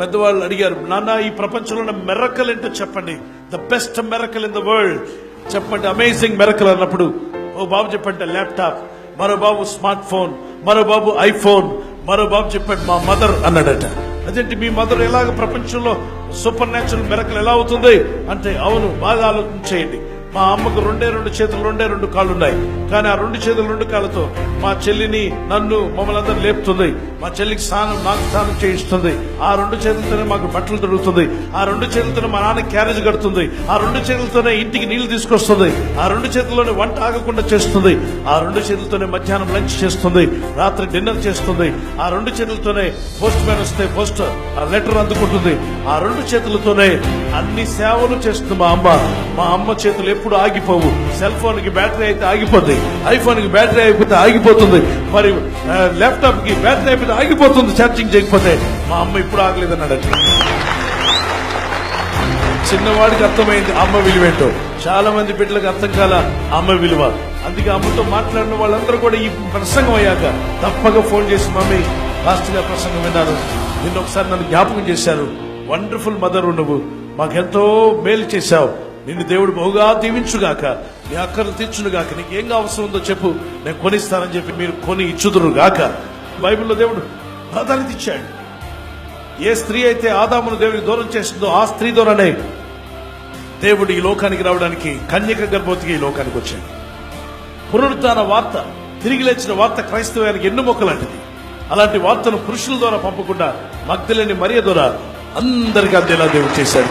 పెద్దవాళ్ళు అడిగారు, నాన్న ఈ ప్రపంచంలో ఉన్న మెరకల్ ఏంటో చెప్పండి, the best miracle in the world చెప్పండి, అమేజింగ్ మెరకల్ అన్నప్పుడు ఓ బాబు చెప్పండి ల్యాప్టాప్, మరో బాబు స్మార్ట్ ఫోన్, మరో బాబు ఐఫోన్, మరో బాబు చెప్పండి మా మదర్ అన్నాడట. అదేంటి మీ మదర్ ఎలాగ ప్రపంచంలో సూపర్ న్యాచురల్ మెరకల్ ఎలా అవుతుంది అంటే, అవును బాగా ఆలోచన చేయండి. మా అమ్మకు రెండే రెండు కాళ్ళు ఉన్నాయి, కానీ ఆ 2 చేతులు 2 కాళ్ళతో మా చెల్లిని నన్ను మమ్మల్ని అందరూ లేపుతుంది. మా చెల్లికి నాకు స్నానం చేయిస్తుంది. ఆ 2 చేతులతోనే మాకు బట్టలు దొరుకుతుంది. ఆ 2 చేతులతోనే మా నాన్న క్యారేజ్ కడుతుంది. ఆ 2 చేతులతోనే ఇంటికి నీళ్లు తీసుకొస్తుంది. ఆ 2 చేతుల్లోనే వంట ఆగకుండా చేస్తుంది. ఆ 2 చేతులతోనే మధ్యాహ్నం లంచ్ చేస్తుంది, రాత్రి డిన్నర్ చేస్తుంది. ఆ 2 చేతులతోనే పోస్ట్ మ్యాన్ వస్తే ఆ లెటర్ అందుకుంటుంది. ఆ 2 చేతులతోనే అన్ని సేవలు చేస్తుంది మా అమ్మ. మా అమ్మ చేతులు ఎప్పుడు ఆగిపోవు. సెల్ ఫోన్ కి బ్యాటరీ అయితే ఆగిపోతుంది, ఐఫోన్ కి బ్యాటరీ అయిపోతే ఆగిపోతుంది, మరి ల్యాప్టాప్ కి బ్యాటరీ అయిపోతే ఆగిపోతుంది ఛార్జింగ్ చేయకపోతే. మా అమ్మ ఇప్పుడు ఆగలేదన్నాడు. చిన్నవాడికి అర్థమైంది అమ్మ విలువేంటో, చాలా మంది బిడ్డలకు అర్థం కాల అమ్మ విలువ. అందుకే అమ్మతో మాట్లాడిన వాళ్ళందరూ కూడా ఈ ప్రసంగం అయ్యాక తప్పక ఫోన్ చేసి, మమ్మీ లాస్ట్ గా ప్రసంగం విన్నాను, నిన్న ఒకసారి నన్ను జ్ఞాపకం చేశారు, వండర్ఫుల్ మదర్, నువ్వు మాకెంతో మేలు చేశావు, నిన్ను దేవుడు బహుగా దీవించుగాక, నీ అక్కర్లు తీర్చునుగాక, నీకు ఏం అవసరం ఉందో చెప్పు, నేను కొనిస్తానని చెప్పి మీరు కొని ఇచ్చుదురు గాక. బైబిల్లో దేవుడు ప్రాధాన్యత ఇచ్చాడు. ఏ స్త్రీ అయితే ఆదామును దేవుడికి దూరం చేసిందో ఆ స్త్రీ ద్వారానే దేవుడు ఈ లోకానికి రావడానికి, కన్యక గర్భవతిగా ఈ లోకానికి వచ్చాడు. పునరుత్థాన వార్త, తిరిగి లేచిన వార్త క్రైస్తవానికి ఎన్నుమొక్కలాంటిది. అలాంటి వార్తను పురుషుల ద్వారా పంపకుండా మగ్దలేని మరియ ద్వారా అందరికీ అందేలా దేవుడు చేశాడు.